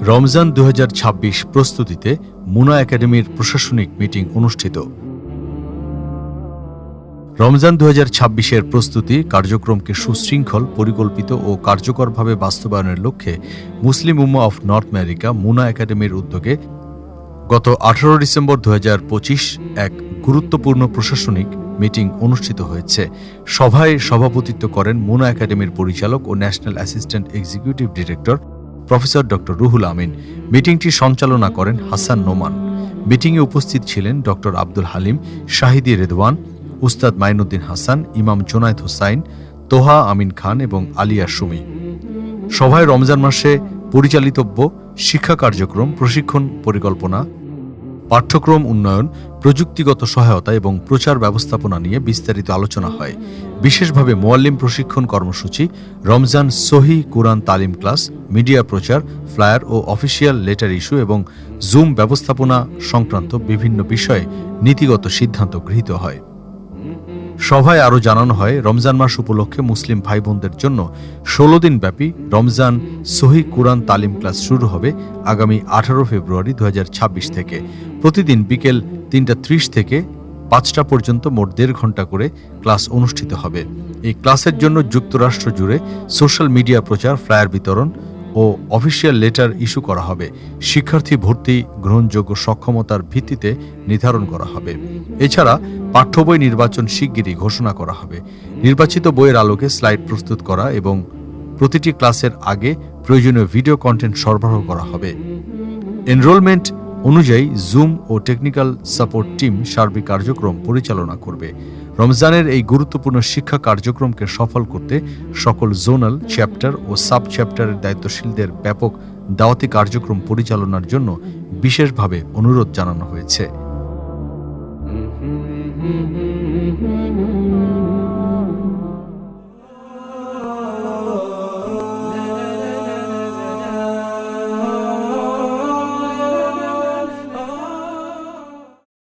রমজান 2026 প্রস্তুতিতে মুনা একাডেমির প্রশাসনিক মিটিং অনুষ্ঠিত। রমজান 2026-এর প্রস্তুতি কার্যক্রমকে সুশৃঙ্খল, পরিকল্পিত ও কার্যকরভাবে বাস্তবায়নের লক্ষ্যে মুসলিম উম্মাহ অফ নর্থ আমেরিকা মুনা একাডেমির উদ্যোগে গত 18 ডিসেম্বর 2025 এক গুরুত্বপূর্ণ প্রশাসনিক মিটিং অনুষ্ঠিত হয়েছে। সভায় সভাপতিত্ব করেন মুনা একাডেমির পরিচালক ও national assistant executive director professor doctor Ruhul Amin. মিটিংটি সঞ্চালনা করেন হাসান নোমান। মিটিংয়ে উপস্থিত ছিলেন ডক্টর আব্দুল হালিম, শাহিদি রেদওয়ান, উস্তাদ মাইনুদ্দিন হাসান, ইমাম জোনায়েদ হোসাইন, তোহা আমিন খান এবং আলিয়া সুমি। সভায় রমজান মাসে পরিচালিতব্য শিক্ষা কার্যক্রম, প্রশিক্ষণ পরিকল্পনা, পাঠ্যক্রম উন্নয়ন, প্রযুক্তিগত সহায়তা এবং প্রচার ব্যবস্থাপনা নিয়ে বিস্তারিত আলোচনা হয়। বিশেষভাবে মোয়াল্লিম প্রশিক্ষণ কর্মসূচি, রমজান সহিহ কুরআন তালিম ক্লাস, মিডিয়া প্রচার, ফ্লায়ার ও অফিসিয়াল লেটার ইস্যু এবং জুম ব্যবস্থাপনা সংক্রান্ত বিভিন্ন বিষয়ে নীতিগত সিদ্ধান্ত গৃহীত হয়। সভায় আরও জানানো হয়, রমজান মাস উপলক্ষে মুসলিম ভাই বোনদের জন্য 16 দিন ব্যাপী রমজান সহিহ কুরআন তালিম ক্লাস শুরু হবে আগামী 18 ফেব্রুয়ারি 2026 থেকে। প্রতিদিন বিকেল 3:30 থেকে 5টা পর্যন্ত মোট 1.5 ঘন্টা করে ক্লাস অনুষ্ঠিত হবে। এই ক্লাসের জন্য যুক্তরাষ্ট্র জুড়ে সোশ্যাল মিডিয়া প্রচার, ফ্লায়ার বিতরণ ও অফিসিয়াল লেটার ইস্যু করা হবে। শিক্ষার্থী ভর্তি গ্রহণযোগ্য সক্ষমতার ভিত্তিতে নির্ধারণ করা হবে। এছাড়া পাঠ্য বই নির্বাচন শিগগিরই ঘোষণা করা হবে। নির্বাচিত বইয়ের আলোকে স্লাইড প্রস্তুত করা এবং প্রতিটি ক্লাসের আগে প্রয়োজনীয় ভিডিও কন্টেন্ট সরবরাহ করা হবে। এনরোলমেন্ট অনুযায়ী জুম ও টেকনিক্যাল সাপোর্ট টিম সার্বিক কার্যক্রম পরিচালনা করবে। রমজানের এই গুরুত্বপূর্ণ শিক্ষা কার্যক্রমকে সফল করতে সকল জোনাল, চ্যাপ্টার ও সাব চ্যাপ্টারের দায়িত্বশীলদের ব্যাপক দাওয়াতি কার্যক্রম পরিচালনার জন্য বিশেষভাবে অনুরোধ জানানো হয়েছে।